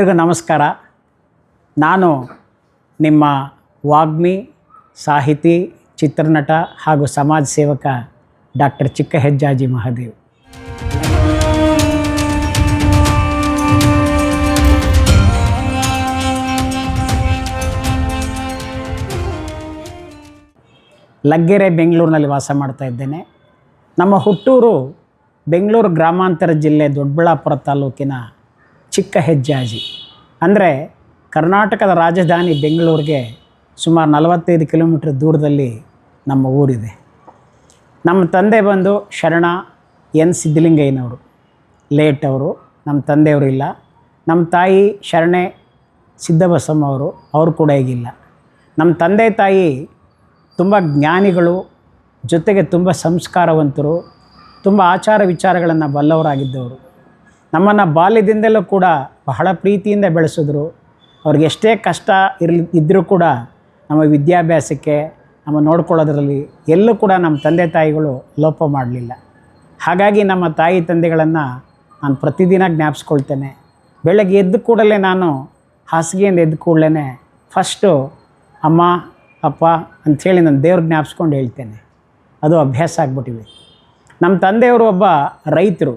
ಎಲ್ಲರಿಗೂ ನಮಸ್ಕಾರ. ನಾನು ನಿಮ್ಮ ವಾಗ್ಮಿ, ಸಾಹಿತಿ, ಚಿತ್ರನಟ ಹಾಗೂ ಸಮಾಜ ಸೇವಕ ಡಾಕ್ಟರ್ ಚಿಕ್ಕ ಹೆಜ್ಜಾಜಿ ಮಹಾದೇವ್. ಲಗ್ಗೆರೆ ಬೆಂಗಳೂರಿನಲ್ಲಿ ವಾಸ ಮಾಡ್ತಾ ಇದ್ದೇನೆ. ನಮ್ಮ ಹುಟ್ಟೂರು ಬೆಂಗಳೂರು ಗ್ರಾಮಾಂತರ ಜಿಲ್ಲೆ ದೊಡ್ಡಬಳ್ಳಾಪುರ ತಾಲೂಕಿನ ಚಿಕ್ಕ ಹೆಜ್ಜಾಜಿ. ಅಂದರೆ ಕರ್ನಾಟಕದ ರಾಜಧಾನಿ ಬೆಂಗಳೂರಿಗೆ ಸುಮಾರು 45 ಕಿಲೋಮೀಟ್ರ್ ದೂರದಲ್ಲಿ ನಮ್ಮ ಊರಿದೆ. ನಮ್ಮ ತಂದೆ ಬಂದು ಶರಣ ಎನ್ ಸಿದ್ಧಲಿಂಗಯ್ಯನವರು, ಲೇಟ್ ಅವರು. ನಮ್ಮ ತಂದೆಯವರು ಇಲ್ಲ. ನಮ್ಮ ತಾಯಿ ಶರಣೆ ಸಿದ್ದಬಸಮ್ಮ ಅವರು ಕೂಡ ಈಗಿಲ್ಲ. ನಮ್ಮ ತಂದೆ ತಾಯಿ ತುಂಬ ಜ್ಞಾನಿಗಳು, ಜೊತೆಗೆ ತುಂಬ ಸಂಸ್ಕಾರವಂತರು, ತುಂಬ ಆಚಾರ ವಿಚಾರಗಳನ್ನು ಬಲ್ಲವರಾಗಿದ್ದವರು. ನಮ್ಮನ್ನು ಬಾಲ್ಯದಿಂದಲೂ ಕೂಡ ಬಹಳ ಪ್ರೀತಿಯಿಂದ ಬೆಳೆಸಿದ್ರು. ಅವ್ರಿಗೆ ಎಷ್ಟೇ ಕಷ್ಟ ಇದ್ದರೂ ಕೂಡ ನಮ್ಮ ವಿದ್ಯಾಭ್ಯಾಸಕ್ಕೆ, ನಮ್ಮ ನೋಡ್ಕೊಳ್ಳೋದ್ರಲ್ಲಿ ಎಲ್ಲೂ ಕೂಡ ನಮ್ಮ ತಂದೆ ತಾಯಿಗಳು ಲೋಪ ಮಾಡಲಿಲ್ಲ. ಹಾಗಾಗಿ ನಮ್ಮ ತಾಯಿ ತಂದೆಗಳನ್ನು ನಾನು ಪ್ರತಿದಿನ ಜ್ಞಾಪಿಸ್ಕೊಳ್ತೇನೆ. ಬೆಳಗ್ಗೆ ಎದ್ದ ಕೂಡಲೇ ನಾನು ಹಾಸಿಗೆಯಿಂದ ಎದ್ದ ಕೂಡಲೇ ಫಸ್ಟು ಅಮ್ಮ ಅಪ್ಪ ಅಂಥೇಳಿ ನಾನು ದೇವ್ರ ಜ್ಞಾಪಿಸ್ಕೊಂಡು ಹೇಳ್ತೇನೆ. ಅದು ಅಭ್ಯಾಸ ಆಗ್ಬಿಟ್ಟಿದೆ. ನಮ್ಮ ತಂದೆಯವರು ಒಬ್ಬ ರೈತರು,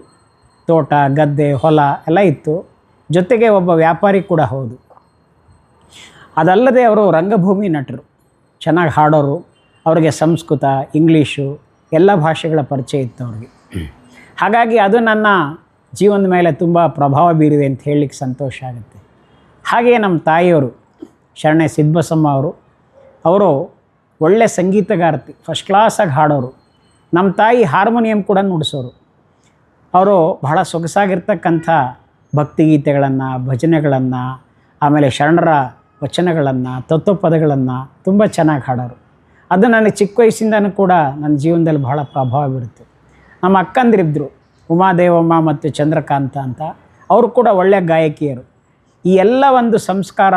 ತೋಟ ಗದ್ದೆ ಹೊಲ ಎಲ್ಲ ಇತ್ತು. ಜೊತೆಗೆ ಒಬ್ಬ ವ್ಯಾಪಾರಿ ಕೂಡ ಹೌದು. ಅದಲ್ಲದೆ ಅವರು ರಂಗಭೂಮಿ ನಟರು, ಚೆನ್ನಾಗಿ ಹಾಡೋರು. ಅವರಿಗೆ ಸಂಸ್ಕೃತ, ಇಂಗ್ಲೀಷು ಎಲ್ಲ ಭಾಷೆಗಳ ಪರಿಚಯ ಇತ್ತು ಅವ್ರಿಗೆ. ಹಾಗಾಗಿ ಅದು ನನ್ನ ಜೀವನದ ಮೇಲೆ ತುಂಬ ಪ್ರಭಾವ ಬೀರಿದೆ ಅಂತ ಹೇಳಲಿಕ್ಕೆ ಸಂತೋಷ ಆಗುತ್ತೆ. ಹಾಗೆಯೇ ನಮ್ಮ ತಾಯಿಯವರು ಶರಣೆ ಸಿದ್ದಬಸಮ್ಮ ಅವರು ಒಳ್ಳೆ ಸಂಗೀತಗಾರ್ತಿ, ಫಸ್ಟ್ ಕ್ಲಾಸಾಗಿ ಹಾಡೋರು. ನಮ್ಮ ತಾಯಿ ಹಾರ್ಮೋನಿಯಂ ಕೂಡ ನುಡಿಸೋರು. ಅವರು ಬಹಳ ಸೊಗಸಾಗಿರ್ತಕ್ಕಂಥ ಭಕ್ತಿಗೀತೆಗಳನ್ನು, ಭಜನೆಗಳನ್ನು, ಆಮೇಲೆ ಶರಣರ ವಚನಗಳನ್ನು, ತತ್ವಪದಗಳನ್ನು ತುಂಬ ಚೆನ್ನಾಗಿ ಹಾಡೋರು. ಅದು ನನಗೆ ಚಿಕ್ಕ ವಯಸ್ಸಿಂದನೂ ಕೂಡ ನನ್ನ ಜೀವನದಲ್ಲಿ ಬಹಳ ಪ್ರಭಾವ ಬೀರುತ್ತೆ. ನಮ್ಮ ಅಕ್ಕಂದಿರಿದ್ದರು, ಉಮಾದೇವಮ್ಮ ಮತ್ತು ಚಂದ್ರಕಾಂತ ಅಂತ. ಅವರು ಕೂಡ ಒಳ್ಳೆಯ ಗಾಯಕಿಯರು. ಈ ಎಲ್ಲ ಒಂದು ಸಂಸ್ಕಾರ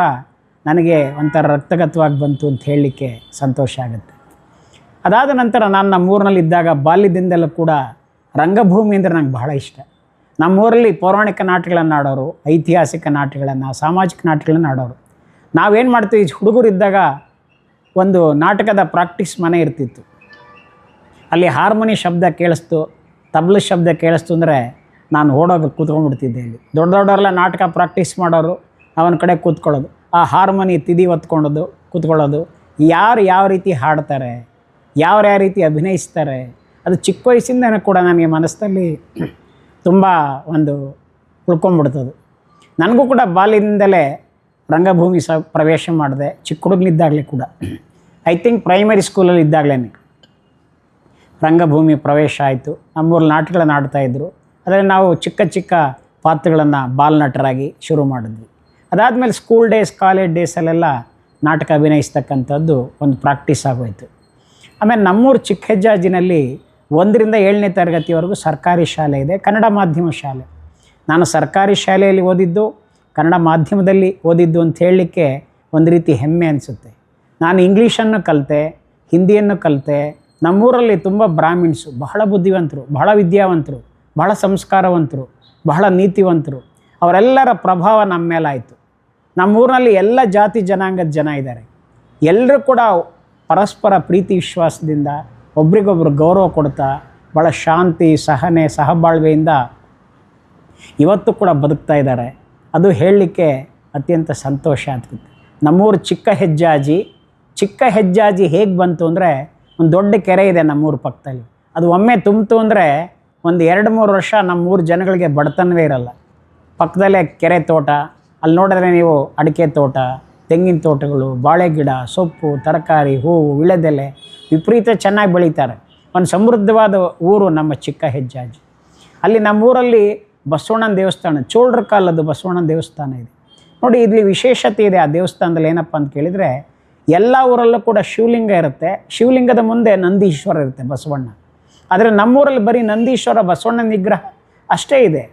ನನಗೆ ಒಂಥರ ರಕ್ತಗತವಾಗಿ ಬಂತು ಅಂತ ಹೇಳಲಿಕ್ಕೆ ಸಂತೋಷ ಆಗುತ್ತೆ. ಅದಾದ ನಂತರ ನಾನು ನಮ್ಮೂರಿನಲ್ಲಿದ್ದಾಗ ಬಾಲ್ಯದಿಂದಲೂ ಕೂಡ ರಂಗಭೂಮಿ ಅಂದರೆ ನಂಗೆ ಬಹಳ ಇಷ್ಟ. ನಮ್ಮೂರಲ್ಲಿ ಪೌರಾಣಿಕ ನಾಟಕಗಳನ್ನು ಆಡೋರು, ಐತಿಹಾಸಿಕ ನಾಟಕಗಳನ್ನು, ಸಾಮಾಜಿಕ ನಾಟಕಗಳನ್ನು ಆಡೋರು. ನಾವೇನು ಮಾಡ್ತೀವಿ, ಹುಡುಗರಿದ್ದಾಗ ಒಂದು ನಾಟಕದ ಪ್ರಾಕ್ಟೀಸ್ ಮನೆ ಇರ್ತಿತ್ತು. ಅಲ್ಲಿ ಹಾರ್ಮೋನಿ ಶಬ್ದ ಕೇಳಿಸ್ತು, ತಬಲ ಶಬ್ದ ಕೇಳಿಸ್ತು ಅಂದರೆ ನಾನು ಓಡೋಗಿ ಕೂತ್ಕೊಂಡ್ಬಿಡ್ತಿದ್ದೆ. ಇಲ್ಲಿ ದೊಡ್ಡವರೆಲ್ಲ ನಾಟಕ ಪ್ರಾಕ್ಟೀಸ್ ಮಾಡೋರು, ಅವನ ಕಡೆ ಕೂತ್ಕೊಳ್ಳೋದು, ಆ ಹಾರ್ಮೋನಿ ತಿದಿ ಹೊತ್ಕೊಳ್ಳೋದು, ಕೂತ್ಕೊಳ್ಳೋದು. ಯಾರು ಯಾವ ರೀತಿ ಹಾಡ್ತಾರೆ, ಯಾವ ರೀತಿ ಅಭಿನಯಿಸ್ತಾರೆ, ಅದು ಚಿಕ್ಕ ವಯಸ್ಸಿಂದನೂ ಕೂಡ ನನಗೆ ಮನಸ್ಸಲ್ಲಿ ತುಂಬ ಒಂದು ಉಳ್ಕೊಂಡ್ಬಿಡ್ತದೆ. ನನಗೂ ಕೂಡ ಬಾಲ್ಯದಿಂದಲೇ ರಂಗಭೂಮಿ ಪ್ರವೇಶ ಮಾಡಿದೆ. ಚಿಕ್ಕ ಹುಡುಗನಿದ್ದಾಗಲೇ ಕೂಡ, ಐ ಥಿಂಕ್ ಪ್ರೈಮರಿ ಸ್ಕೂಲಲ್ಲಿ ಇದ್ದಾಗಲೇ ರಂಗಭೂಮಿ ಪ್ರವೇಶ ಆಯಿತು. ನಮ್ಮೂರಲ್ಲಿ ನಾಟಕಗಳನ್ನು ಆಡ್ತಾಯಿದ್ರು. ಅದರಲ್ಲಿ ನಾವು ಚಿಕ್ಕ ಚಿಕ್ಕ ಪಾತ್ರಗಳನ್ನು ಬಾಲನಟರಾಗಿ ಶುರು ಮಾಡಿದ್ವಿ. ಅದಾದಮೇಲೆ ಸ್ಕೂಲ್ ಡೇಸ್, ಕಾಲೇಜ್ ಡೇಸಲ್ಲೆಲ್ಲ ನಾಟಕ ಅಭಿನಯಿಸ್ತಕ್ಕಂಥದ್ದು ಒಂದು ಪ್ರಾಕ್ಟೀಸ್ ಆಗೋಯಿತು. ಆಮೇಲೆ ನಮ್ಮೂರು ಚಿಕ್ಕ ಹೆಜ್ಜಾಜಿನಲ್ಲಿ 1ರಿಂದ 7ನೇ ತರಗತಿವರೆಗೂ ಸರ್ಕಾರಿ ಶಾಲೆ ಇದೆ, ಕನ್ನಡ ಮಾಧ್ಯಮ ಶಾಲೆ. ನಾನು ಸರ್ಕಾರಿ ಶಾಲೆಯಲ್ಲಿ ಓದಿದ್ದು, ಕನ್ನಡ ಮಾಧ್ಯಮದಲ್ಲಿ ಓದಿದ್ದು ಅಂತ ಹೇಳಲಿಕ್ಕೆ ಒಂದು ರೀತಿ ಹೆಮ್ಮೆ ಅನಿಸುತ್ತೆ. ನಾನು ಇಂಗ್ಲೀಷನ್ನು ಕಲಿತೆ, ಹಿಂದಿಯನ್ನು ಕಲಿತೆ. ನಮ್ಮೂರಲ್ಲಿ ತುಂಬ ಬ್ರಾಹ್ಮಿಣ್ಸು, ಬಹಳ ಬುದ್ಧಿವಂತರು, ಬಹಳ ವಿದ್ಯಾವಂತರು, ಬಹಳ ಸಂಸ್ಕಾರವಂತರು, ಬಹಳ ನೀತಿವಂತರು. ಅವರೆಲ್ಲರ ಪ್ರಭಾವ ನಮ್ಮ ಮೇಲಾಯಿತು. ನಮ್ಮೂರಿನಲ್ಲಿ ಎಲ್ಲ ಜಾತಿ ಜನಾಂಗದ ಜನ ಇದ್ದಾರೆ. ಎಲ್ಲರೂ ಕೂಡ ಪರಸ್ಪರ ಪ್ರೀತಿ ವಿಶ್ವಾಸದಿಂದ ಒಬ್ರಿಗೊಬ್ರು ಗೌರವ ಕೊಡ್ತಾ ಭಾಳ ಶಾಂತಿ, ಸಹನೆ, ಸಹಬಾಳ್ವೆಯಿಂದ ಇವತ್ತು ಕೂಡ ಬದುಕ್ತಾ ಇದ್ದಾರೆ. ಅದು ಹೇಳಲಿಕ್ಕೆ ಅತ್ಯಂತ ಸಂತೋಷ ಆಗ್ತದೆ. ನಮ್ಮೂರು ಚಿಕ್ಕ ಹೆಜ್ಜಾಜಿ ಹೇಗೆ ಬಂತು ಅಂದರೆ, ಒಂದು ದೊಡ್ಡ ಕೆರೆ ಇದೆ ನಮ್ಮೂರು ಪಕ್ಕದಲ್ಲಿ. ಅದು ಒಮ್ಮೆ ತುಂಬಿತು ಅಂದರೆ ಒಂದು 2-3 ವರ್ಷ ನಮ್ಮೂರು ಜನಗಳಿಗೆ ಬಡತನವೇ ಇರಲ್ಲ. ಪಕ್ಕದಲ್ಲೇ ಕೆರೆ ತೋಟ, ಅಲ್ಲಿ ನೋಡಿದ್ರೆ ನೀವು ಅಡಿಕೆ ತೋಟ, ತೆಂಗಿನ ತೋಟಗಳು, ಬಾಳೆ ಗಿಡ, ಸೊಪ್ಪು, ತರಕಾರಿ, ಹೂವು, ವಿಳೆದೆಲೆ ವಿಪರೀತ ಚೆನ್ನಾಗಿ ಬೆಳೀತಾರೆ. ಒಂದು ಸಮೃದ್ಧವಾದ ಊರು ನಮ್ಮ ಚಿಕ್ಕ ಹೆಜ್ಜಾಜಿ. ಅಲ್ಲಿ ನಮ್ಮೂರಲ್ಲಿ ಬಸವಣ್ಣನ ದೇವಸ್ಥಾನ, ಚೋಳರ ಕಾಲದ್ದು ಬಸವಣ್ಣನ ದೇವಸ್ಥಾನ ಇದೆ ನೋಡಿ. ಇಲ್ಲಿ ವಿಶೇಷತೆ ಇದೆ ಆ ದೇವಸ್ಥಾನದಲ್ಲಿ. ಏನಪ್ಪ ಅಂತ ಕೇಳಿದರೆ, ಎಲ್ಲ ಊರಲ್ಲೂ ಕೂಡ ಶಿವಲಿಂಗ ಇರುತ್ತೆ. ಶಿವಲಿಂಗದ ಮುಂದೆ ನಂದೀಶ್ವರ ಇರುತ್ತೆ, ಬಸವಣ್ಣ. ಆದರೆ ನಮ್ಮೂರಲ್ಲಿ ಬರೀ ನಂದೀಶ್ವರ, ಬಸವಣ್ಣನ ವಿಗ್ರಹ ಅಷ್ಟೇ ಇದೆ.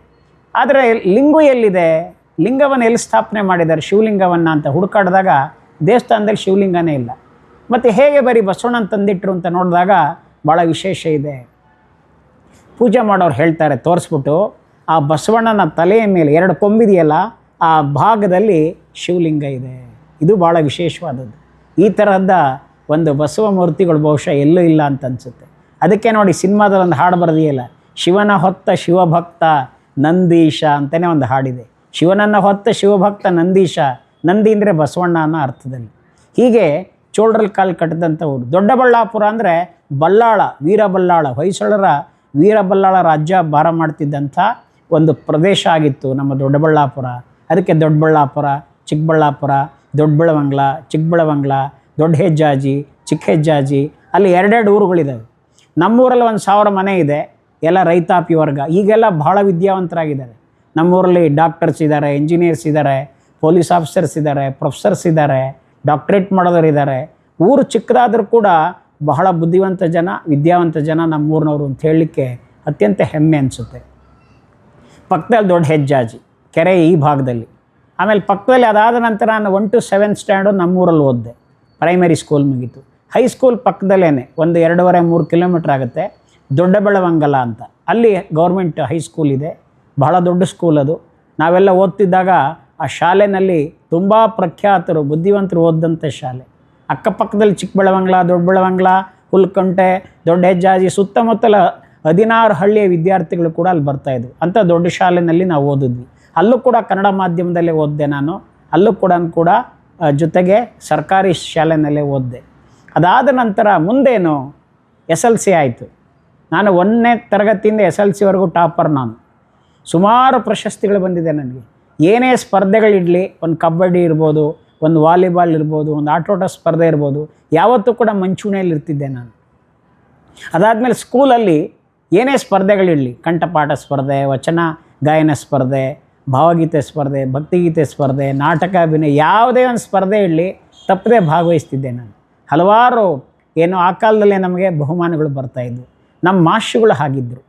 ಆದರೆ ಲಿಂಗು ಎಲ್ಲಿದೆ, ಲಿಂಗವನ್ನು ಎಲ್ಲಿ ಸ್ಥಾಪನೆ ಮಾಡಿದ್ದಾರೆ ಶಿವಲಿಂಗವನ್ನು ಅಂತ ಹುಡುಕಾಡಿದಾಗ ದೇವಸ್ಥಾನದಲ್ಲಿ ಶಿವಲಿಂಗನೇ ಇಲ್ಲ. ಮತ್ತು ಹೇಗೆ ಬರೀ ಬಸವಣ್ಣನ ತಂದಿಟ್ಟರು ಅಂತ ನೋಡಿದಾಗ ಭಾಳ ವಿಶೇಷ ಇದೆ. ಪೂಜೆ ಮಾಡೋರು ಹೇಳ್ತಾರೆ, ತೋರಿಸ್ಬಿಟ್ಟು ಆ ಬಸವಣ್ಣನ ತಲೆಯ ಮೇಲೆ 2 ಕೊಂಬಿದೆಯಲ್ಲ, ಆ ಭಾಗದಲ್ಲಿ ಶಿವಲಿಂಗ ಇದೆ. ಇದು ಭಾಳ ವಿಶೇಷವಾದದ್ದು. ಈ ತರಹದ ಒಂದು ಬಸವ ಮೂರ್ತಿಗಳು ಬಹುಶಃ ಎಲ್ಲೂ ಇಲ್ಲ ಅಂತ ಅನಿಸುತ್ತೆ. ಅದಕ್ಕೆ ನೋಡಿ ಸಿನಿಮಾದಲ್ಲಿ ಒಂದು ಹಾಡು ಬರೆದಿಲ್ಲ, ಶಿವನ ಹೊತ್ತ ಶಿವಭಕ್ತ ನಂದೀಶ ಅಂತಲೇ ಒಂದು ಹಾಡಿದೆ. ಶಿವನನ್ನು ಹೊತ್ತ ಶಿವಭಕ್ತ ನಂದೀಶ, ನಂದಿ ಅಂದರೆ ಬಸವಣ್ಣ ಅನ್ನೋ ಅರ್ಥದಲ್ಲಿ. ಹೀಗೆ ಚೋಳರಲ್ಲಿ ಕಾಲು ಕಟ್ಟಿದಂಥ ಊರು. ದೊಡ್ಡಬಳ್ಳಾಪುರ ಅಂದರೆ ಬಲ್ಲಾಳ, ವೀರಬಲ್ಲಾಳ, ಹೊಯ್ಸಳರ ವೀರಬಲ್ಲಾಳ ರಾಜ್ಯ ಭಾರ ಮಾಡ್ತಿದ್ದಂಥ ಒಂದು ಪ್ರದೇಶ ಆಗಿತ್ತು ನಮ್ಮ ದೊಡ್ಡಬಳ್ಳಾಪುರ. ಅದಕ್ಕೆ ದೊಡ್ಡಬಳ್ಳಾಪುರ, ಚಿಕ್ಕಬಳ್ಳಾಪುರ, ದೊಡ್ಡಬೆಳವಂಗ್ಲ, ಚಿಕ್ಕಬೆಳವಂಗ್ಲ, ದೊಡ್ಡ ಹೆಜ್ಜಾಜಿ, ಚಿಕ್ಕ ಹೆಜ್ಜಾಜಿ, ಅಲ್ಲಿ ಎರಡೆರಡು ಊರುಗಳಿದ್ದಾವೆ. ನಮ್ಮೂರಲ್ಲಿ 1000 ಮನೆ ಇದೆ, ಎಲ್ಲ ರೈತಾಪಿ ವರ್ಗ. ಈಗೆಲ್ಲ ಭಾಳ ವಿದ್ಯಾವಂತರಾಗಿದ್ದಾರೆ. ನಮ್ಮೂರಲ್ಲಿ ಡಾಕ್ಟರ್ಸ್ ಇದ್ದಾರೆ, ಇಂಜಿನಿಯರ್ಸ್ ಇದ್ದಾರೆ, ಪೊಲೀಸ್ ಆಫೀಸರ್ಸ್ ಇದ್ದಾರೆ, ಪ್ರೊಫೆಸರ್ಸ್ ಇದ್ದಾರೆ, ಡಾಕ್ಟ್ರೇಟ್ ಮಾಡೋರು ಇದ್ದಾರೆ. ಊರು ಚಿಕ್ಕದಾದರೂ ಕೂಡ ಬಹಳ ಬುದ್ಧಿವಂತ ಜನ, ವಿದ್ಯಾವಂತ ಜನ ನಮ್ಮೂರಿನವರು ಅಂತ ಹೇಳಲಿಕ್ಕೆ ಅತ್ಯಂತ ಹೆಮ್ಮೆ ಅನಿಸುತ್ತೆ. ಪಕ್ಕದಲ್ಲಿ ದೊಡ್ಡ ಹೆಜ್ಜಾಜಿ ಕೆರೆ ಈ ಭಾಗದಲ್ಲಿ. ಆಮೇಲೆ ಪಕ್ಕದಲ್ಲಿ ಅದಾದ ನಂತರ ನಾನು 1 to 7th ಸ್ಟ್ಯಾಂಡರ್ಡ್ ನಮ್ಮೂರಲ್ಲಿ ಓದಿದೆ. ಪ್ರೈಮರಿ ಸ್ಕೂಲ್ ಮುಗೀತು. ಹೈಸ್ಕೂಲ್ ಪಕ್ಕದಲ್ಲೇ ಒಂದು 2.5-3 ಕಿಲೋಮೀಟ್ರ್ ಆಗುತ್ತೆ, ದೊಡ್ಡಬೆಳವಂಗಲ ಅಂತ. ಅಲ್ಲಿ ಗೌರ್ಮೆಂಟ್ ಹೈಸ್ಕೂಲ್ ಇದೆ, ಬಹಳ ದೊಡ್ಡ ಸ್ಕೂಲ್ ಅದು. ನಾವೆಲ್ಲ ಓದ್ತಿದ್ದಾಗ ಆ ಶಾಲೆಯಲ್ಲಿ ತುಂಬ ಪ್ರಖ್ಯಾತರು, ಬುದ್ಧಿವಂತರು ಓದಿದಂಥ ಶಾಲೆ. ಅಕ್ಕಪಕ್ಕದಲ್ಲಿ ಚಿಕ್ಕಬೆಳವಂಗ್ಲ, ದೊಡ್ಡಬೆಳವಂಗ್ಲ, ಹುಲ್ಕಂಟೆ, ದೊಡ್ಡ ಹೆಜ್ಜಾಜಿ, ಸುತ್ತಮುತ್ತಲ 16 ಹಳ್ಳಿಯ ವಿದ್ಯಾರ್ಥಿಗಳು ಕೂಡ ಅಲ್ಲಿ ಬರ್ತಾಯಿದ್ರು. ಅಂಥ ದೊಡ್ಡ ಶಾಲೆಯಲ್ಲಿ ನಾವು ಓದಿದ್ವಿ. ಅಲ್ಲೂ ಕೂಡ ಕನ್ನಡ ಮಾಧ್ಯಮದಲ್ಲೇ ಓದಿದೆ ನಾನು. ಅಲ್ಲೂ ಕೂಡ ಜೊತೆಗೆ ಸರ್ಕಾರಿ ಶಾಲೆಯಲ್ಲೇ ಓದಿದೆ. ಅದಾದ ನಂತರ ಮುಂದೇನು SLC ಆಯಿತು. ನಾನು 1ನೇ ತರಗತಿಯಿಂದ SLCವರೆಗೂ ಟಾಪರ್ ನಾನು. ಸುಮಾರು ಪ್ರಶಸ್ತಿಗಳು ಬಂದಿದೆ ನನಗೆ. ಏನೇ ಸ್ಪರ್ಧೆಗಳಿರಲಿ, ಒಂದು ಕಬಡ್ಡಿ ಇರ್ಬೋದು, ಒಂದು ವಾಲಿಬಾಲ್ ಇರ್ಬೋದು, ಒಂದು ಆಟೋಟ ಸ್ಪರ್ಧೆ ಇರ್ಬೋದು, ಯಾವತ್ತೂ ಕೂಡ ಮಂಚೂಣಿಯಲ್ಲಿ ಇರ್ತಿದ್ದೆ ನಾನು. ಅದಾದಮೇಲೆ ಸ್ಕೂಲಲ್ಲಿ ಏನೇ ಸ್ಪರ್ಧೆಗಳಿರಲಿ, ಕಂಠಪಾಠ ಸ್ಪರ್ಧೆ, ವಚನ ಗಾಯನ ಸ್ಪರ್ಧೆ, ಭಾವಗೀತೆ ಸ್ಪರ್ಧೆ, ಭಕ್ತಿಗೀತೆ ಸ್ಪರ್ಧೆ, ನಾಟಕ ಅಭಿನಯ, ಯಾವುದೇ ಒಂದು ಸ್ಪರ್ಧೆ ಇರಲಿ ತಪ್ಪದೇ ಭಾಗವಹಿಸ್ತಿದ್ದೆ ನಾನು. ಹಲವಾರು ಆ ಕಾಲದಲ್ಲೇ ನಮಗೆ ಬಹುಮಾನಗಳು ಬರ್ತಾಯಿದ್ವು. ನಮ್ಮ ಮಾಸ್ಟರ್ಗಳು ಹಾಗಿದ್ದರು,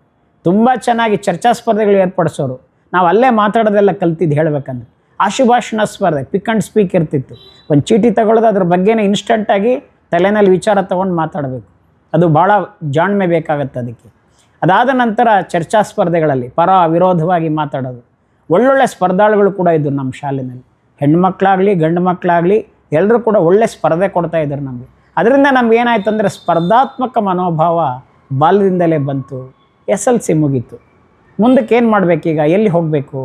ತುಂಬ ಚೆನ್ನಾಗಿ ಚರ್ಚಾ ಸ್ಪರ್ಧೆಗಳು ಏರ್ಪಡಿಸೋರು. ನಾವು ಅಲ್ಲೇ ಮಾತಾಡೋದೆಲ್ಲ ಕಲ್ತಿದ್ದು ಹೇಳಬೇಕಂದ್ರೆ. ಆಶುಭಾಷಣ ಸ್ಪರ್ಧೆ, ಪಿಕ್ ಆ್ಯಂಡ್ ಸ್ಪೀಕ್ ಇರ್ತಿತ್ತು. ಒಂದು ಚೀಟಿ ತಗೊಳ್ಳೋದು, ಅದ್ರ ಬಗ್ಗೆನೇ ಇನ್ಸ್ಟಂಟಾಗಿ ತಲೆಯಲ್ಲಿ ವಿಚಾರ ತೊಗೊಂಡು ಮಾತಾಡಬೇಕು. ಅದು ಭಾಳ ಜಾಣ್ಮೆ ಬೇಕಾಗತ್ತೆ ಅದಕ್ಕೆ. ಅದಾದ ನಂತರ ಚರ್ಚಾ ಸ್ಪರ್ಧೆಗಳಲ್ಲಿ ಪರ ವಿರೋಧವಾಗಿ ಮಾತಾಡೋದು. ಒಳ್ಳೊಳ್ಳೆ ಸ್ಪರ್ಧಾಳುಗಳು ಕೂಡ ಇದ್ದರು ನಮ್ಮ ಶಾಲೆಯಲ್ಲಿ. ಹೆಣ್ಮಕ್ಳಾಗಲಿ ಗಂಡು ಮಕ್ಕಳಾಗಲಿ ಎಲ್ಲರೂ ಕೂಡ ಒಳ್ಳೆ ಸ್ಪರ್ಧೆ ಕೊಡ್ತಾಯಿದ್ರು ನಮಗೆ. ಅದರಿಂದ ನಮ್ಗೆ ಏನಾಯ್ತು ಅಂದರೆ ಸ್ಪರ್ಧಾತ್ಮಕ ಮನೋಭಾವ ಬಾಲ್ಯದಿಂದಲೇ ಬಂತು. SLC ಮುಗೀತು. ಮುಂದಕ್ಕೆ ಏನು ಮಾಡಬೇಕೀಗ, ಎಲ್ಲಿ ಹೋಗಬೇಕು?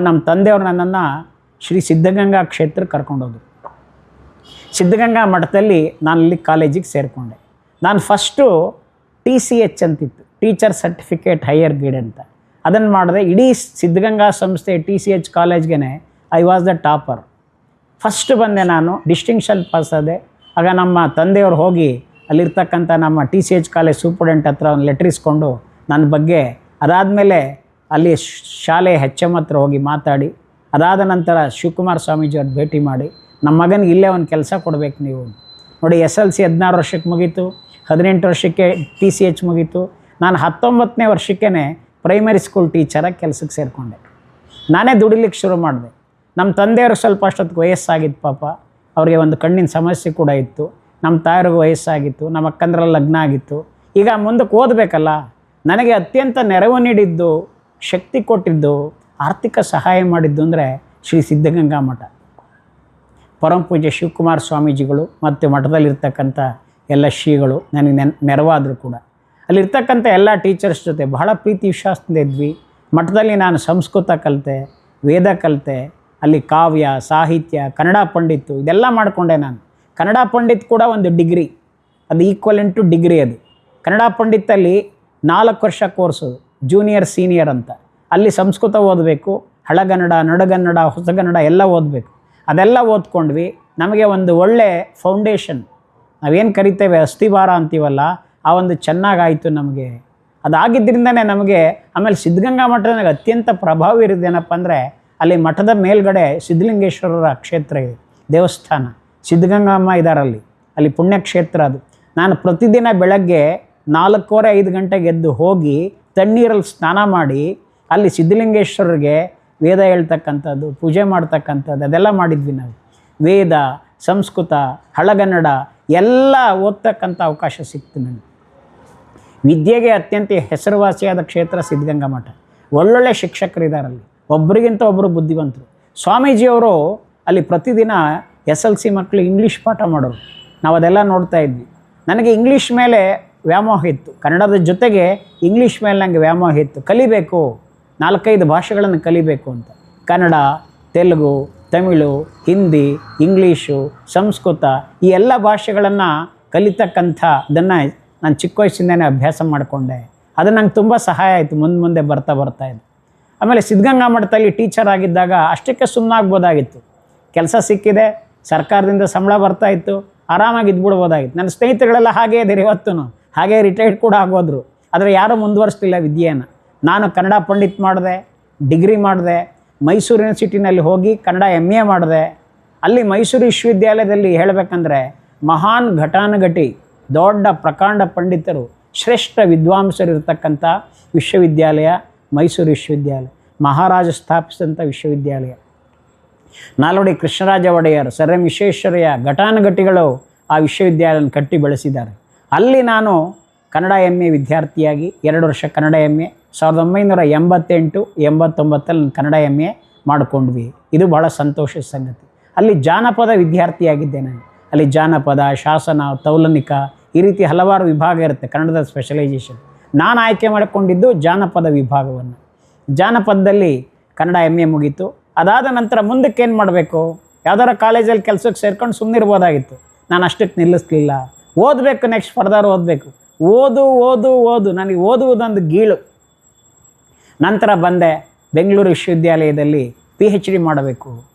ನಮ್ಮ ತಂದೆಯವರು ನನ್ನನ್ನು ಶ್ರೀ ಸಿದ್ಧಗಂಗಾ ಕ್ಷೇತ್ರಕ್ಕೆ ಕರ್ಕೊಂಡೋದ್ರು. ಸಿದ್ಧಗಂಗಾ ಮಠದಲ್ಲಿ ನಾನು ಇಲ್ಲಿ ಕಾಲೇಜಿಗೆ ಸೇರಿಕೊಂಡೆ. ನಾನು ಫಸ್ಟು TCH ಅಂತಿತ್ತು, ಟೀಚರ್ ಸರ್ಟಿಫಿಕೇಟ್ ಹೈಯರ್ ಗ್ರೇಡ್ ಅಂತ. ಅದನ್ನು ಮಾಡಿದೆ. ಇಡೀ ಸಿದ್ಧಗಂಗಾ ಸಂಸ್ಥೆ TCH ಕಾಲೇಜ್ಗೆ I was the topper. First ಬಂದೆ ನಾನು, ಡಿಸ್ಟಿಂಕ್ಷನ್ ಪಾಸ್ ಆದೆ. ಆಗ ನಮ್ಮ ತಂದೆಯವರು ಹೋಗಿ ಅಲ್ಲಿರ್ತಕ್ಕಂಥ ನಮ್ಮ TCH ಕಾಲೇಜ್ ಸೂಪರ್ಡೆಂಟ್ ಹತ್ರ ಒಂದು ಲೆಟ್ರ್ ಇಸ್ಕೊಂಡು ನನ್ನ ಬಗ್ಗೆ, ಅದಾದಮೇಲೆ ಅಲ್ಲಿ ಶಾಲೆ HM ಹತ್ರ ಹೋಗಿ ಮಾತಾಡಿ, ಅದಾದ ನಂತರ ಶಿವಕುಮಾರ ಸ್ವಾಮೀಜಿಯವ್ರು ಭೇಟಿ ಮಾಡಿ, ನಮ್ಮ ಮಗನಿಗೆ ಇಲ್ಲೇ ಒಂದು ಕೆಲಸ ಕೊಡಬೇಕು ನೀವು ನೋಡಿ. SLC 16 ವರ್ಷಕ್ಕೆ ಮುಗೀತು, 18 ವರ್ಷಕ್ಕೆ TCH ಮುಗೀತು. ನಾನು 19ನೇ ವರ್ಷಕ್ಕೇ ಪ್ರೈಮರಿ ಸ್ಕೂಲ್ ಟೀಚರಾಗಿ ಕೆಲಸಕ್ಕೆ ಸೇರಿಕೊಂಡೆ. ನಾನೇ ದುಡಿಲಿಕ್ಕೆ ಶುರು ಮಾಡಿದೆ. ನಮ್ಮ ತಂದೆಯವ್ರಿಗೆ ಸ್ವಲ್ಪ ಅಷ್ಟೊತ್ತಿಗೆ ವಯಸ್ಸಾಗಿತ್ತು ಪಾಪ. ಅವರಿಗೆ ಒಂದು ಕಣ್ಣಿನ ಸಮಸ್ಯೆ ಕೂಡ ಇತ್ತು. ನಮ್ಮ ತಾಯಿಯವ್ರಿಗೆ ವಯಸ್ಸಾಗಿತ್ತು, ನಮ್ಮ ಅಕ್ಕಂದ್ರಲ್ಲಿ ಲಗ್ನ ಆಗಿತ್ತು. ಈಗ ಮುಂದಕ್ಕೆ ಓದಬೇಕಲ್ಲ. ನನಗೆ ಅತ್ಯಂತ ನೆರವು ನೀಡಿದ್ದು, ಶಕ್ತಿ ಕೊಟ್ಟಿದ್ದು, ಆರ್ಥಿಕ ಸಹಾಯ ಮಾಡಿದ್ದು ಅಂದರೆ ಶ್ರೀ ಸಿದ್ಧಗಂಗಾ ಮಠ. ಪರಮ ಪೂಜ್ಯ ಶಿವಕುಮಾರ ಸ್ವಾಮೀಜಿಗಳು ಮತ್ತು ಮಠದಲ್ಲಿರ್ತಕ್ಕಂಥ ಎಲ್ಲ ಶ್ರೀಗಳು ನನಗೆ ನೆರವಾದರು ಕೂಡ. ಅಲ್ಲಿರ್ತಕ್ಕಂಥ ಎಲ್ಲ ಟೀಚರ್ಸ್ ಜೊತೆ ಬಹಳ ಪ್ರೀತಿ ವಿಶ್ವಾಸದಿಂದ ಇದ್ವಿ. ಮಠದಲ್ಲಿ ನಾನು ಸಂಸ್ಕೃತ ಕಲಿತೆ, ವೇದ ಕಲಿತೆ, ಅಲ್ಲಿ ಕಾವ್ಯ, ಸಾಹಿತ್ಯ, ಕನ್ನಡ ಪಂಡಿತ್ತು, ಇದೆಲ್ಲ ಮಾಡಿಕೊಂಡೆ ನಾನು. ಕನ್ನಡ ಪಂಡಿತ್ ಕೂಡ ಒಂದು ಡಿಗ್ರಿ, ಅದು ಈಕ್ವಲೆಂಟ್ ಟು ಡಿಗ್ರಿ. ಅದು ಕನ್ನಡ ಪಂಡಿತಲ್ಲಿ 4 ವರ್ಷ ಕೋರ್ಸು, ಜೂನಿಯರ್ ಸೀನಿಯರ್ ಅಂತ. ಅಲ್ಲಿ ಸಂಸ್ಕೃತ ಓದಬೇಕು, ಹಳಗನ್ನಡ, ನಡುಗನ್ನಡ, ಹೊಸಗನ್ನಡ ಎಲ್ಲ ಓದಬೇಕು. ಅದೆಲ್ಲ ಓದ್ಕೊಂಡ್ವಿ. ನಮಗೆ ಒಂದು ಒಳ್ಳೆ ಫೌಂಡೇಶನ್, ನಾವೇನು ಕರಿತೇವೆ ಅಸ್ಥಿವಾರ ಅಂತೀವಲ್ಲ, ಆ ಒಂದು ಚೆನ್ನಾಗಾಯಿತು ನಮಗೆ. ಅದಾಗಿದ್ದರಿಂದನೇ ನಮಗೆ ಆಮೇಲೆ ಸಿದ್ಧಗಂಗಾ ಮಠ ನನಗೆ ಅತ್ಯಂತ ಪ್ರಭಾವ ಇರೋದೇನಪ್ಪ ಅಂದರೆ, ಅಲ್ಲಿ ಮಠದ ಮೇಲ್ಗಡೆ ಸಿದ್ಧಲಿಂಗೇಶ್ವರರ ಕ್ಷೇತ್ರ ಇದೆ, ದೇವಸ್ಥಾನ. ಸಿದ್ಧಗಂಗಮ್ಮ ಇದ್ದಾರಲ್ಲಿ, ಅಲ್ಲಿ ಪುಣ್ಯಕ್ಷೇತ್ರ ಅದು. ನಾನು ಪ್ರತಿದಿನ ಬೆಳಗ್ಗೆ 4:15 ಗಂಟೆಗೆ ಎದ್ದು ಹೋಗಿ ತಣ್ಣೀರಲ್ಲಿ ಸ್ನಾನ ಮಾಡಿ ಅಲ್ಲಿ ಸಿದ್ಧಲಿಂಗೇಶ್ವರರಿಗೆ ವೇದ ಹೇಳ್ತಕ್ಕಂಥದ್ದು, ಪೂಜೆ ಮಾಡ್ತಕ್ಕಂಥದ್ದು ಅದೆಲ್ಲ ಮಾಡಿದ್ವಿ ನಾವು. ವೇದ, ಸಂಸ್ಕೃತ, ಹಳಗನ್ನಡ ಎಲ್ಲ ಓದ್ತಕ್ಕಂಥ ಅವಕಾಶ ಸಿಕ್ತು ನನಗೆ. ವಿದ್ಯೆಗೆ ಅತ್ಯಂತ ಹೆಸರುವಾಸಿಯಾದ ಕ್ಷೇತ್ರ ಸಿದ್ಧಗಂಗಾ ಮಠ. ಒಳ್ಳೊಳ್ಳೆ ಶಿಕ್ಷಕರಿದ್ದಾರಲ್ಲಿ, ಒಬ್ಬರಿಗಿಂತ ಒಬ್ಬರು ಬುದ್ಧಿವಂತರು. ಸ್ವಾಮೀಜಿಯವರು ಅಲ್ಲಿ ಪ್ರತಿದಿನ SLC ಮಕ್ಕಳು ಇಂಗ್ಲೀಷ್ ಪಾಠ ಮಾಡೋರು. ನಾವು ಅದೆಲ್ಲ ನೋಡ್ತಾ ಇದ್ವಿ. ನನಗೆ ಇಂಗ್ಲೀಷ್ ಮೇಲೆ ವ್ಯಾಮೋಹ ಇತ್ತು. ಕನ್ನಡದ ಜೊತೆಗೆ ಇಂಗ್ಲೀಷ್ ಮೇಲೆ ನನಗೆ ವ್ಯಾಮೋಹ ಇತ್ತು. ಕಲಿಬೇಕು, 4-5 ಭಾಷೆಗಳನ್ನು ಕಲಿಬೇಕು ಅಂತ. ಕನ್ನಡ, ತೆಲುಗು, ತಮಿಳು, ಹಿಂದಿ, ಇಂಗ್ಲೀಷು, ಸಂಸ್ಕೃತ ಈ ಎಲ್ಲ ಭಾಷೆಗಳನ್ನು ಕಲಿತಕ್ಕಂಥದ್ದನ್ನು ನಾನು ಚಿಕ್ಕ ವಯಸ್ಸಿಂದನೇ ಅಭ್ಯಾಸ ಮಾಡಿಕೊಂಡೆ. ಅದು ನಂಗೆ ತುಂಬ ಸಹಾಯ ಆಯಿತು ಮುಂದೆ ಬರ್ತಾ ಇದ್ದು. ಆಮೇಲೆ ಸಿದ್ಧಗಂಗಾ ಮಠದಲ್ಲಿ ಟೀಚರ್ ಆಗಿದ್ದಾಗ ಅಷ್ಟಕ್ಕೆ ಸುಮ್ಮನಾಗ್ಬೋದಾಗಿತ್ತು. ಕೆಲಸ ಸಿಕ್ಕಿದೆ, ಸರ್ಕಾರದಿಂದ ಸಂಬಳ ಬರ್ತಾಯಿತ್ತು, ಆರಾಮಾಗಿ ಇದ್ಬಿಡ್ಬೋದಾಗಿತ್ತು. ನನ್ನ ಸ್ನೇಹಿತರುಗಳೆಲ್ಲ ಹಾಗೇ ಇದ್ದಾರೆ, ಇವತ್ತೂ ಹಾಗೇ ರಿಟೈರ್ಡ್ ಕೂಡ ಆಗೋದ್ರು. ಆದರೆ ಯಾರೂ ಮುಂದುವರಿಸ್ತಿಲ್ಲ ವಿದ್ಯೆಯನ್ನು. ನಾನು ಕನ್ನಡ ಪಂಡಿತ್ ಮಾಡಿದೆ, ಡಿಗ್ರಿ ಮಾಡಿದೆ, ಮೈಸೂರು ಯೂನಿವರ್ಸಿಟಿನಲ್ಲಿ ಹೋಗಿ ಕನ್ನಡ MA ಮಾಡಿದೆ. ಅಲ್ಲಿ ಮೈಸೂರು ವಿಶ್ವವಿದ್ಯಾಲಯದಲ್ಲಿ ಹೇಳಬೇಕಂದ್ರೆ ಮಹಾನ್ ಘಟಾನುಘಟಿ, ದೊಡ್ಡ ಪ್ರಕಾಂಡ ಪಂಡಿತರು, ಶ್ರೇಷ್ಠ ವಿದ್ವಾಂಸರು ಇರತಕ್ಕಂಥ ವಿಶ್ವವಿದ್ಯಾಲಯ ಮೈಸೂರು ವಿಶ್ವವಿದ್ಯಾಲಯ, ಮಹಾರಾಜ ಸ್ಥಾಪಿಸಿದಂಥ ವಿಶ್ವವಿದ್ಯಾಲಯ. ನಾಲ್ವಡಿ ಕೃಷ್ಣರಾಜ ಒಡೆಯರ್, ಸರ್ ಎಂ ವಿಶ್ವೇಶ್ವರಯ್ಯ ಘಟಾನುಘಟಿಗಳು ಆ ವಿಶ್ವವಿದ್ಯಾಲಯನ ಕಟ್ಟಿ ಬೆಳೆಸಿದ್ದಾರೆ. ಅಲ್ಲಿ ನಾನು ಕನ್ನಡ MA ವಿದ್ಯಾರ್ಥಿಯಾಗಿ 2 ವರ್ಷ ಕನ್ನಡ MA 1988-89 ಕನ್ನಡ MA ಮಾಡಿಕೊಂಡ್ವಿ. ಇದು ಬಹಳ ಸಂತೋಷದ ಸಂಗತಿ. ಅಲ್ಲಿ ಜಾನಪದ ವಿದ್ಯಾರ್ಥಿಯಾಗಿದ್ದೆ ನಾನು. ಅಲ್ಲಿ ಜಾನಪದ, ಶಾಸನ, ತೌಲನಿಕ ಈ ರೀತಿ ಹಲವಾರು ವಿಭಾಗ ಇರುತ್ತೆ ಕನ್ನಡದ ಸ್ಪೆಷಲೈಸೇಷನ್. ನಾನು ಆಯ್ಕೆ ಮಾಡಿಕೊಂಡಿದ್ದು ಜಾನಪದ ವಿಭಾಗವನ್ನು. ಜಾನಪದದಲ್ಲಿ ಕನ್ನಡ MA ಮುಗೀತು. ಅದಾದ ನಂತರ ಮುಂದಕ್ಕೆ ಏನು ಮಾಡಬೇಕು, ಯಾವ್ದಾರ ಕಾಲೇಜಲ್ಲಿ ಕೆಲಸಕ್ಕೆ ಸೇರ್ಕೊಂಡು ಸುಮ್ಮನಿರ್ಬೋದಾಗಿತ್ತು. ನಾನು ಅಷ್ಟಕ್ಕೆ ನಿಲ್ಲಿಸ್ಲಿಲ್ಲ. ಓದಬೇಕು, ನೆಕ್ಸ್ಟ್ ಫರ್ದರ್ ಓದಬೇಕು, ಓದು ನನಗೆ ಓದುವುದೊಂದು ಗೀಳು. ನಂತರ ಬಂದೆ ಬೆಂಗಳೂರು ವಿಶ್ವವಿದ್ಯಾಲಯದಲ್ಲಿ PhD ಮಾಡಬೇಕು,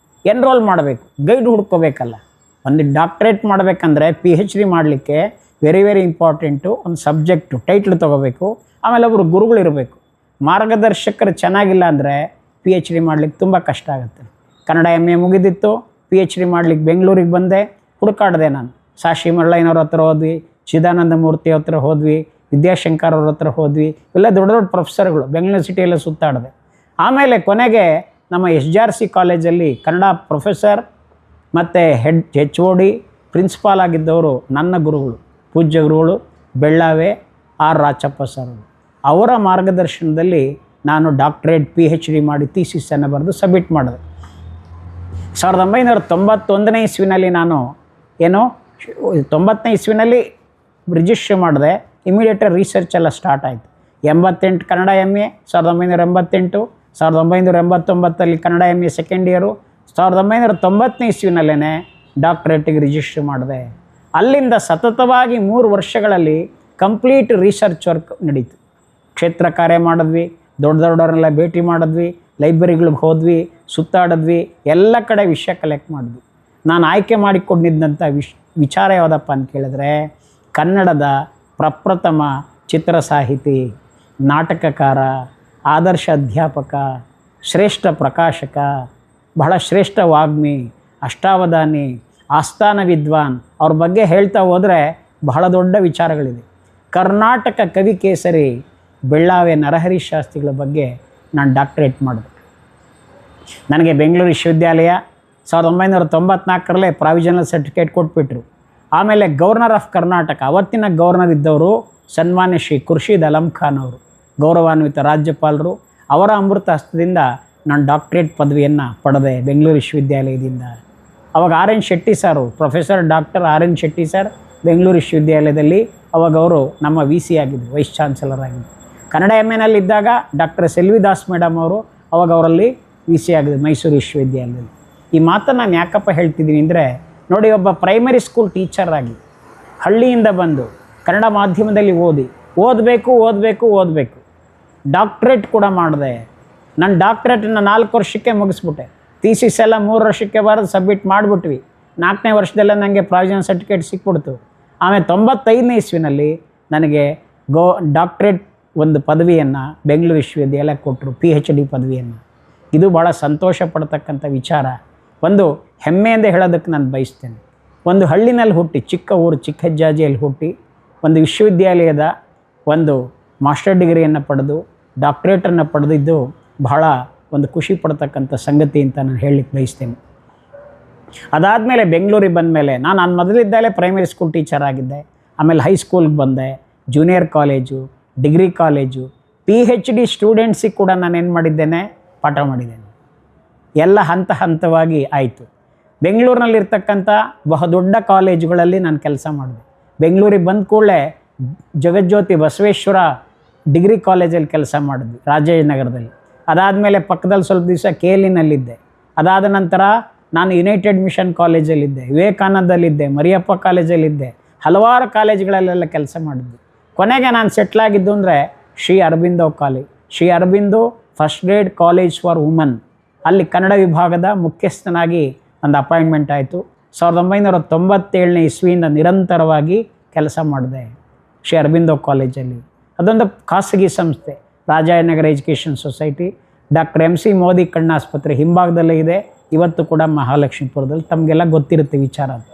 ಎನ್ರೋಲ್ ಮಾಡಬೇಕು, ಗೈಡ್ ಹುಡ್ಕೋಬೇಕಲ್ಲ. ಒಂದು ಡಾಕ್ಟ್ರೇಟ್ ಮಾಡಬೇಕಂದ್ರೆ PhD ಮಾಡಲಿಕ್ಕೆ ವೆರಿ ಇಂಪಾರ್ಟೆಂಟು. ಒಂದು ಸಬ್ಜೆಕ್ಟು ಟೈಟ್ಲ್ ತೊಗೋಬೇಕು, ಆಮೇಲೆ ಒಬ್ಬರು ಗುರುಗಳಿರಬೇಕು. ಮಾರ್ಗದರ್ಶಕರು ಚೆನ್ನಾಗಿಲ್ಲ ಅಂದರೆ PhD ಮಾಡಲಿಕ್ಕೆ ತುಂಬ ಕಷ್ಟ ಆಗುತ್ತೆ. ಕನ್ನಡ MA ಮುಗಿದಿತ್ತು, PhD ಮಾಡಲಿಕ್ಕೆ ಬೆಂಗಳೂರಿಗೆ ಬಂದೆ. ಹುಡುಕಾಡಿದೆ ನಾನು. ಸಾಶಿ ಮರಳಯ್ಯನವ್ರ ಹತ್ರ ಹೋದ್ವಿ, ಚಿದಾನಂದ ಮೂರ್ತಿ ಹತ್ರ ಹೋದ್ವಿ, ವಿದ್ಯಾಶಂಕರ್ ಅವ್ರ ಹತ್ರ ಹೋದ್ವಿ. ಎಲ್ಲ ದೊಡ್ಡ ಪ್ರೊಫೆಸರ್ಗಳು ಬೆಂಗಳೂರು ಸಿಟಿಯಲ್ಲೇ ಸುತ್ತಾಡಿದೆ. ಆಮೇಲೆ ಕೊನೆಗೆ ನಮ್ಮ SJRC ಕಾಲೇಜಲ್ಲಿ ಕನ್ನಡ ಪ್ರೊಫೆಸರ್ ಮತ್ತು HOD ಪ್ರಿನ್ಸಿಪಾಲ್ ಆಗಿದ್ದವರು ನನ್ನ ಗುರುಗಳು, ಪೂಜ್ಯ ಗುರುಗಳು ಬೆಳ್ಳಾವೆ R ರಾಚಪ್ಪ ಸರ್. ಅವರ ಮಾರ್ಗದರ್ಶನದಲ್ಲಿ ನಾನು ಡಾಕ್ಟ್ರೇಟ್ PhD ಮಾಡಿ ಥೀಸಿಸನ್ನು ಬರೆದು ಸಬ್ಮಿಟ್ ಮಾಡಿದೆ. 1991ನೇ ಇಸ್ವಿನಲ್ಲಿ ನಾನು 90ನೇ ಇಸ್ವಿನಲ್ಲಿ ರಿಜಿಸ್ಟ್ರ್ ಮಾಡಿದೆ. ಇಮಿಡಿಯೇಟ್ ರಿಸರ್ಚ್ ಎಲ್ಲ ಸ್ಟಾರ್ಟ್ ಆಯಿತು. 88 Kannada MA 1988, 1989 Kannada MA second year, 1990ನೇ ಇಸ್ವಿನಲ್ಲೇ ಡಾಕ್ಟ್ರೇಟಿಗೆ ರಿಜಿಸ್ಟ್ರ್ ಮಾಡಿದೆ. ಅಲ್ಲಿಂದ ಸತತವಾಗಿ 3 ವರ್ಷಗಳಲ್ಲಿ ಕಂಪ್ಲೀಟ್ ರಿಸರ್ಚ್ ವರ್ಕ್ ನಡೀತು. ಕ್ಷೇತ್ರ ಕಾರ್ಯ ಮಾಡಿದ್ವಿ, ದೊಡ್ಡವರನ್ನೆಲ್ಲ ಭೇಟಿ ಮಾಡಿದ್ವಿ, ಲೈಬ್ರರಿಗಳಿಗೆ ಹೋದ್ವಿ, ಸುತ್ತಾಡಿದ್ವಿ, ಎಲ್ಲ ಕಡೆ ವಿಷಯ ಕಲೆಕ್ಟ್ ಮಾಡಿದ್ವಿ. ನಾನು ಆಯ್ಕೆ ಮಾಡಿಕೊಂಡಿದ್ದಂಥ ವಿಚಾರ ಯಾವುದಪ್ಪ ಅಂತ ಕೇಳಿದ್ರೆ, ಕನ್ನಡದ ಪ್ರಪ್ರಥಮ ಚಿತ್ರ ಸಾಹಿತಿ, ನಾಟಕಕಾರ, ಆದರ್ಶ ಅಧ್ಯಾಪಕ, ಶ್ರೇಷ್ಠ ಪ್ರಕಾಶಕ, ಬಹಳ ಶ್ರೇಷ್ಠ ವಾಗ್ಮಿ, ಅಷ್ಟಾವಧಾನಿ, ಆಸ್ಥಾನ ವಿದ್ವಾನ್ ಅವ್ರ ಬಗ್ಗೆ ಹೇಳ್ತಾ ಹೋದರೆ ಬಹಳ ದೊಡ್ಡ ವಿಚಾರಗಳಿದೆ. ಕರ್ನಾಟಕ ಕವಿ ಕೇಸರಿ ಬೆಳ್ಳಾವೆ ನರಹರಿ ಶಾಸ್ತ್ರಿಗಳ ಬಗ್ಗೆ ನಾನು ಡಾಕ್ಟ್ರೇಟ್ ಮಾಡಿದೆ. ನನಗೆ ಬೆಂಗಳೂರು ವಿಶ್ವವಿದ್ಯಾಲಯ 1994ರಲ್ಲೇ ಪ್ರಾವಿಷನಲ್ ಸರ್ಟಿಫಿಕೇಟ್ ಕೊಟ್ಬಿಟ್ರು. ಆಮೇಲೆ ಗವರ್ನರ್ ಆಫ್ ಕರ್ನಾಟಕ, ಅವತ್ತಿನ ಗವರ್ನರ್ ಇದ್ದವರು ಸನ್ಮಾನ್ಯ ಶ್ರೀ ಖುರ್ಷೀದ್ ಅಲಂ ಖಾನ್ ಅವರು, ಗೌರವಾನ್ವಿತ ರಾಜ್ಯಪಾಲರು. ಅವರ ಅಮೃತ ಹಸ್ತದಿಂದ ನಾನು ಡಾಕ್ಟ್ರೇಟ್ ಪದವಿಯನ್ನು ಪಡೆದೆ ಬೆಂಗಳೂರು ವಿಶ್ವವಿದ್ಯಾಲಯದಿಂದ. ಅವಾಗ RN Shetty sir, professor doctor RN Shetty sir Bengaluru ವಿಶ್ವವಿದ್ಯಾಲಯದಲ್ಲಿ ಅವಾಗ ಅವರು ನಮ್ಮ VC ಆಗಿದ್ದರು, ವೈಸ್ ಚಾನ್ಸಲರ್ ಆಗಿದ್ದರು. ಕನ್ನಡ MAನಲ್ಲಿದ್ದಾಗ ಡಾಕ್ಟರ್ ಸೆಲ್ವಿದಾಸ್ ಮೇಡಮ್ ಅವರು ಅವಾಗ ಅವರಲ್ಲಿ VC ಆಗಿದ್ದರು ಮೈಸೂರು ವಿಶ್ವವಿದ್ಯಾಲಯದಲ್ಲಿ. ಈ ಮಾತನ್ನು ನಾನು ಯಾಕಪ್ಪ ಹೇಳ್ತಿದ್ದೀನಿ ಅಂದರೆ, ನೋಡಿ, ಒಬ್ಬ ಪ್ರೈಮರಿ ಸ್ಕೂಲ್ ಟೀಚರ್ ಆಗಿ ಹಳ್ಳಿಯಿಂದ ಬಂದು ಕನ್ನಡ ಮಾಧ್ಯಮದಲ್ಲಿ ಓದಬೇಕು, ಡಾಕ್ಟ್ರೇಟ್ ಕೂಡ ಮಾಡಿದೆ. ನನ್ನ ಡಾಕ್ಟ್ರೇಟನ್ನು 4 ವರ್ಷಕ್ಕೆ ಮುಗಿಸ್ಬಿಟ್ಟೆ. ಥೀಸಿಸ್ ಎಲ್ಲ 3 ವರ್ಷಕ್ಕೆ ಬರೆದು ಸಬ್ಮಿಟ್ ಮಾಡಿಬಿಟ್ವಿ. 4ನೇ ವರ್ಷದಲ್ಲೇ ನನಗೆ ಪ್ರಾವಿಷನಲ್ ಸರ್ಟಿಫಿಕೇಟ್ ಸಿಕ್ಬಿಡ್ತು. ಆಮೇಲೆ 95ನೇ ಇಸ್ವಿನಲ್ಲಿ ನನಗೆ ಡಾಕ್ಟ್ರೇಟ್ ಒಂದು ಪದವಿಯನ್ನು ಬೆಂಗಳೂರು ವಿಶ್ವವಿದ್ಯಾಲಯ ಕೊಟ್ಟರು, PhD ಪದವಿಯನ್ನು. ಇದು ಭಾಳ ಸಂತೋಷ ಪಡ್ತಕ್ಕಂಥ ವಿಚಾರ. ಒಂದು ಹೆಮ್ಮೆಯಿಂದ ಹೇಳೋದಕ್ಕೆ ನಾನು ಬಯಸ್ತೇನೆ. ಒಂದು ಹಳ್ಳಿನಲ್ಲಿ ಹುಟ್ಟಿ, ಚಿಕ್ಕ ಊರು ಚಿಕ್ಕಹೆಜ್ಜಾಜಿಯಲ್ಲಿ ಹುಟ್ಟಿ, ಒಂದು ವಿಶ್ವವಿದ್ಯಾಲಯದ ಒಂದು ಮಾಸ್ಟರ್ ಡಿಗ್ರಿಯನ್ನು ಪಡೆದು ಡಾಕ್ಟ್ರೇಟನ್ನು ಪಡೆದಿದ್ದು ಬಹಳ ಒಂದು ಖುಷಿ ಪಡ್ತಕ್ಕಂಥ ಸಂಗತಿ ಅಂತ ನಾನು ಹೇಳಲಿಕ್ಕೆ ಬಯಸ್ತೇನೆ. ಅದಾದಮೇಲೆ ಬೆಂಗಳೂರಿಗೆ ಬಂದ ಮೇಲೆ ನಾನು ಮೊದಲಿದ್ದಾಗಲೇ ಪ್ರೈಮರಿ ಸ್ಕೂಲ್ ಟೀಚರ್ ಆಗಿದ್ದೆ. ಆಮೇಲೆ ಹೈಸ್ಕೂಲ್ಗೆ ಬಂದೆ, junior college, degree college, PhD ಸ್ಟೂಡೆಂಟ್ಸಿಗೆ ಕೂಡ ನಾನು ಏನು ಮಾಡಿದ್ದೇನೆ, ಪಾಠ ಮಾಡಿದ್ದೇನೆ. ಎಲ್ಲ ಹಂತ ಹಂತವಾಗಿ ಆಯಿತು. ಬೆಂಗಳೂರಿನಲ್ಲಿರ್ತಕ್ಕಂಥ ಬಹುದೊಡ್ಡ ಕಾಲೇಜುಗಳಲ್ಲಿ ನಾನು ಕೆಲಸ ಮಾಡಿದೆ. ಬೆಂಗಳೂರಿಗೆ ಬಂದ ಕೂಡಲೇ ಜಗಜ್ಯೋತಿ ಬಸವೇಶ್ವರ ಡಿಗ್ರಿ ಕಾಲೇಜಲ್ಲಿ ಕೆಲಸ ಮಾಡಿದ್ವಿ ರಾಜಾಜಿನಗರದಲ್ಲಿ. ಅದಾದಮೇಲೆ ಪಕ್ಕದಲ್ಲಿ ಸ್ವಲ್ಪ ದಿವಸ KLEನಲ್ಲಿದ್ದೆ. ಅದಾದ ನಂತರ ನಾನು ಯುನೈಟೆಡ್ ಮಿಷನ್ ಕಾಲೇಜಲ್ಲಿದ್ದೆ, ವಿವೇಕಾನಂದಲ್ಲಿದ್ದೆ, ಮರಿಯಪ್ಪ ಕಾಲೇಜಲ್ಲಿದ್ದೆ, ಹಲವಾರು ಕಾಲೇಜುಗಳಲ್ಲೆಲ್ಲ ಕೆಲಸ ಮಾಡಿದ್ವಿ. ಕೊನೆಗೆ ನಾನು ಸೆಟ್ಲಾಗಿದ್ದು ಅಂದರೆ Shri Aurobindo college, Shri Aurobindo first grade college for women, ಅಲ್ಲಿ ಕನ್ನಡ ವಿಭಾಗದ ಮುಖ್ಯಸ್ಥನಾಗಿ ಒಂದು ಅಪಾಯಿಂಟ್ಮೆಂಟ್ ಆಯಿತು. 1997ನೇ ಇಸ್ವಿಯಿಂದ ನಿರಂತರವಾಗಿ ಕೆಲಸ ಮಾಡಿದೆ ಶ್ರೀ ಅರಬಿಂದೋ ಕಾಲೇಜಲ್ಲಿ. ಅದೊಂದು ಖಾಸಗಿ ಸಂಸ್ಥೆ, Rajajinagar education society. Doctor MC Modi ಕಣ್ಣಾಸ್ಪತ್ರೆ ಹಿಂಭಾಗದಲ್ಲೇ ಇದೆ. ಇವತ್ತು ಕೂಡ ಮಹಾಲಕ್ಷ್ಮೀಪುರದಲ್ಲಿ, ತಮಗೆಲ್ಲ ಗೊತ್ತಿರುತ್ತೆ ವಿಚಾರ ಅದು.